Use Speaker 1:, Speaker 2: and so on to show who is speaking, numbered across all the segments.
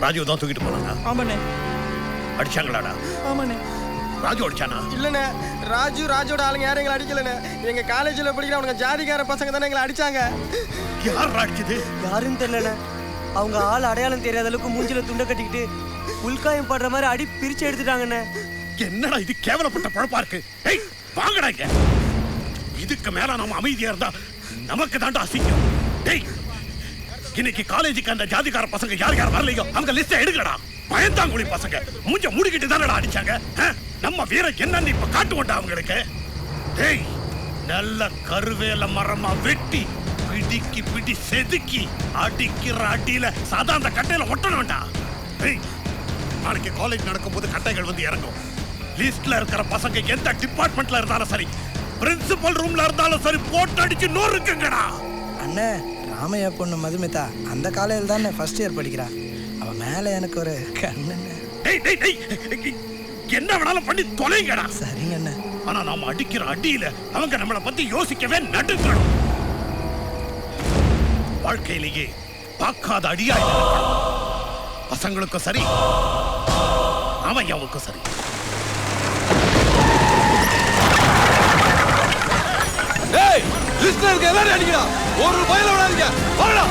Speaker 1: ராஜு தான் தூக்கிட்டு போனானா?
Speaker 2: ஆமாண்ணே.
Speaker 1: அடிச்சாங்களாடா?
Speaker 2: ஆமாண்ணே.
Speaker 1: ராஜு அடிச்சானா?
Speaker 3: இல்லண்ணே, ராஜோட ஆளுங்க யாரும் எங்களை அடிக்கலண்ணே. எங்க காலேஜ்ல படிக்கிற அவங்க ஜாதிகார பசங்க தானே எங்களை அடிச்சாங்க.
Speaker 1: யார் அடிச்சது?
Speaker 2: யாருன்னு தெரியலண்ணே. அவங்க ஆள் அடையாளம் தெரியாத அளவுக்கு மூஞ்சில துண்டை கட்டிக்கிட்டு உள்காயம் படுற மாதிரி அடி பிரிச்சு எடுத்துட்டாங்கண்ணே.
Speaker 1: என்னடா இது கேவலப்பட்ட பழப்பா இருக்கு. ஏய் வாங்கடா இங்க. இதுக்கு மேல நாம அமைதியா இருந்தா நமக்கு தாண்டா அசிங்கம். டேய் இன்னைக்கு காலேஜுக்கு அந்த ஜாதிகார பசங்க யார் வரலையோ அவங்க லிஸ்ட் எடுக்கடா. பயந்தாங்குழி பசங்க மூஞ்ச மூடிக்கிட்டு தானடா அடிச்சாங்க. நம்ம வீரம் என்னன்னு இப்ப காட்டுவோண்டா அவங்களுக்கு. டேய் நல்ல கருவேல மரமா வெட்டி பிடிக்கி பிடி செதுக்கி அடிக்கிற அடியில சாதாரண கட்டையில ஒட்டணும்டா. டேய் நாளைக்கு காலேஜ் நடக்கும் போது கட்டைகள் வந்து இறங்கும். லிஸ்ட்ல இருக்கிற பசங்க எந்த டிபார்ட்மெண்ட்ல இருந்தாலும் சரி, பிரின்சிபல் ரூம்ல இருந்தாலும் சரி, போட்டு அடிச்சு நொறுக்குங்கடா.
Speaker 4: அண்ணே, ராமையா பொண்ணு மதுமிதா அந்த காலேஜில் தான் ஃபர்ஸ்ட் இயர் படிக்கிறா. அவ மேல எனக்கு ஒரு கண்ணு.
Speaker 1: என்ன வேணாலும் பண்ணி தொலைங்கடா.
Speaker 4: சரிங்க அண்ணே.
Speaker 1: ஆனா நாம அடிக்கிற அடியில அவங்க நம்மளை பத்தி யோசிக்கவே நடுக்கணும். வாழ்க்கையிலேயே பார்க்காத அடியா பசங்களுக்கும் சரி, ராமையாவுக்கும் சரி.
Speaker 5: ஏய் லிஸ்ட்ல இருக்க எல்லாரும் அடிங்கடா. ஒரு பையில விடாதீங்க. வாடா.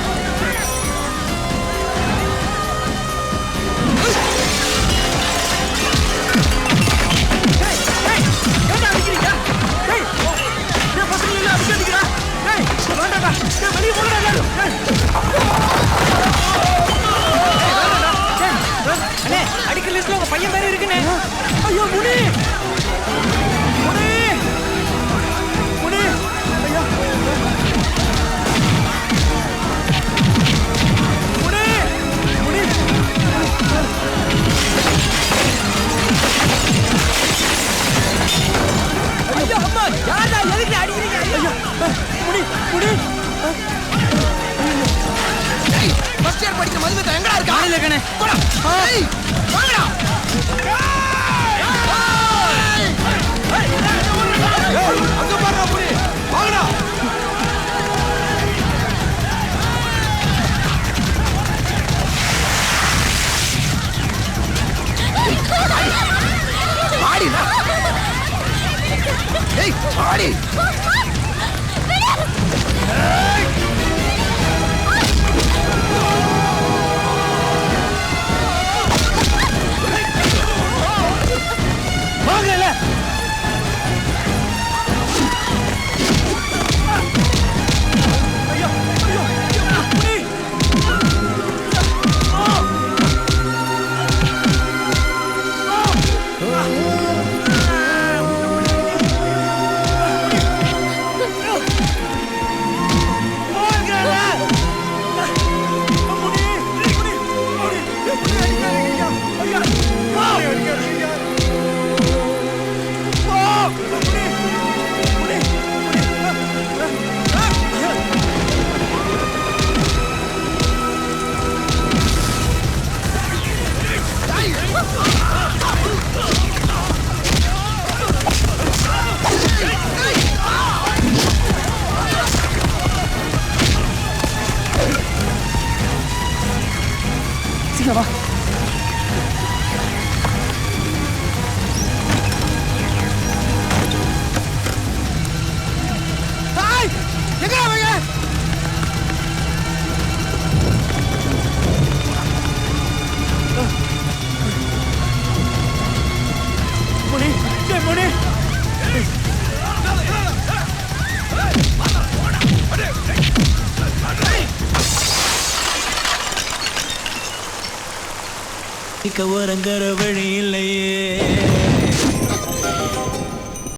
Speaker 2: அடிக்கிற லிஸ்ட்ல உங்க பையன் பேரு இருக்குன்னு. ஐயோ முனி முனி முனி ஐயா முனி முனி ஐயா அம்மா யாரா எதுக்கு அடிக்கிறீங்க? ஐயா முனி முனி
Speaker 5: ஃபர்ஸ்ட் இயர் படிச்ச மதுமிதா எங்கடா இருக்கா?
Speaker 2: காலையில இருக்கனே.
Speaker 5: போடா. ஏய் வாங்கடா. ஏய் அங்க பாருடா புடி. வாங்கடா. ஆடிடா. ஏய் ஆடி.
Speaker 2: வாங்கல. ஐயோ ஐயோ முனி
Speaker 4: வா.
Speaker 5: ஏய் எங்கடா வங்க?
Speaker 2: முனி டேய் முனி
Speaker 6: ஒரங்கர வழி இல்லையே.